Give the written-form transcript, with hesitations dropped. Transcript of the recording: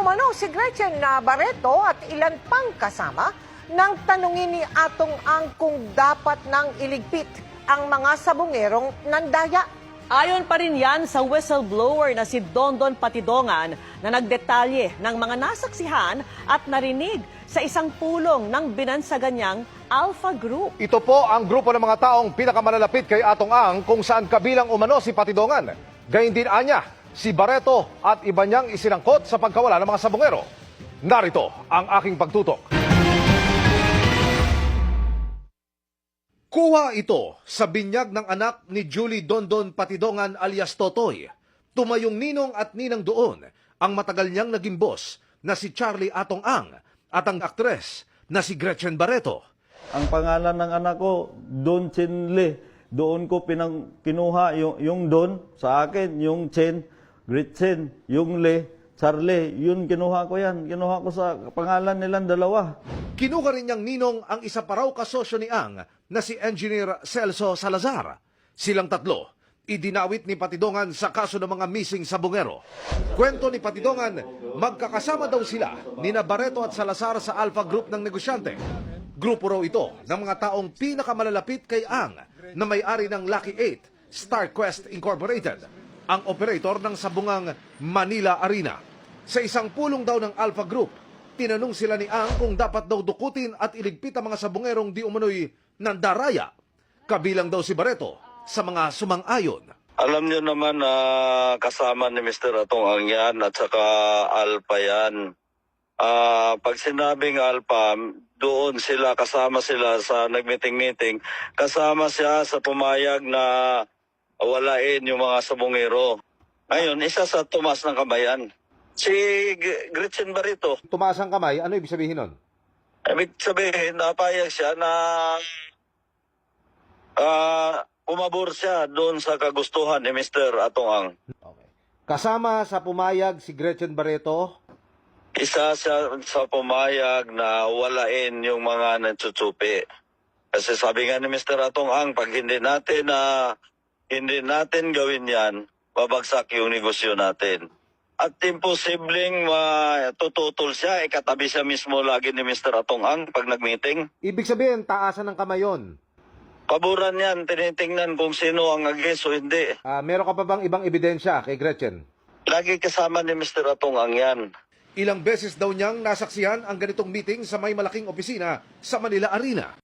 umano si Gretchen Barreto at ilan pang kasama nang tanungin ni Atong Ang kung dapat nang iligpit ang mga sabongerong nandaya. Ayon pa rin yan sa whistleblower na si Dondon Patidongan na nagdetalye ng mga nasaksihan at narinig sa isang pulong ng binansagan niyang Alpha Group. Ito po ang grupo ng mga taong pinakamalalapit kay Atong Ang kung saan kabilang umano si Patidongan. Gayun din anya, si Barreto at iba niyang isinangkot sa pagkawala ng mga sabongero. Narito ang aking pagtutok. Kuha ito sa binyag ng anak ni Julie Dondon Patidongan alias Totoy. Tumayong ninong at ninang doon ang matagal niyang naging boss na si Charlie Atong Ang at ang aktres na si Gretchen Barreto. Ang pangalan ng anak ko, Don Chinle. Doon ko kinuha yung Don sa akin, yung Chen, Gretchen, yung Le, Charlie. Yun, kinuha ko yan. Kinuha ko sa pangalan nilang dalawa. Kinuha rin niyang ninong ang isa pa raw kasosyo ni Ang na si Engineer Celso Salazar. Silang tatlo, idinawit ni Patidongan sa kaso ng mga missing sabongero. Kwento ni Patidongan, magkakasama daw sila ni Barreto at Salazar sa Alpha Group ng negosyante. Grupo raw ito ng mga taong pinakamalalapit kay Ang na may-ari ng Lucky 8, StarQuest Incorporated, ang operator ng sabungang Manila Arena. Sa isang pulong daw ng Alpha Group, tinanong sila ni Ang kung dapat daw dukutin at iligpit ang mga sabongerong di umano'y nandaraya. Kabilang daw si Barreto sa mga sumang-ayon. Alam niyo naman na kasama ni Mr. Atong Ang yan at saka Alpha yan. Pag sinabing Alpha, doon sila, kasama sila sa nagmeeting-meeting. Kasama siya sa pumayag na walain yung mga sabongero. Ngayon, isa sa tumas ng kabayan. Si Gretchen Barreto. Tumaas ang kamay, ano ibig sabihin nun? Ibig sabihin, napayag siya na umabor siya doon sa kagustuhan ni Mr. Atong Ang. Okay. Kasama sa pumayag si Gretchen Barreto. Isa siya sa pumayag na walain yung mga nagtsutsupi. Kasi sabi nga ni Mr. Atong Ang, pag hindi natin gawin yan, babagsak yung negosyo natin. At imposibleng tututol siya, katabi siya mismo lagi ni Mr. Atong Ang pag nag-meeting. Ibig sabihin, taasan ng kamay yun. Paboran yan, tinitingnan kung sino ang agis o hindi. Meron ka pa bang ibang ebidensya kay Gretchen? Lagi kasama ni Mr. Atong Ang yan. Ilang beses daw niyang nasaksihan ang ganitong meeting sa may malaking opisina sa Manila Arena.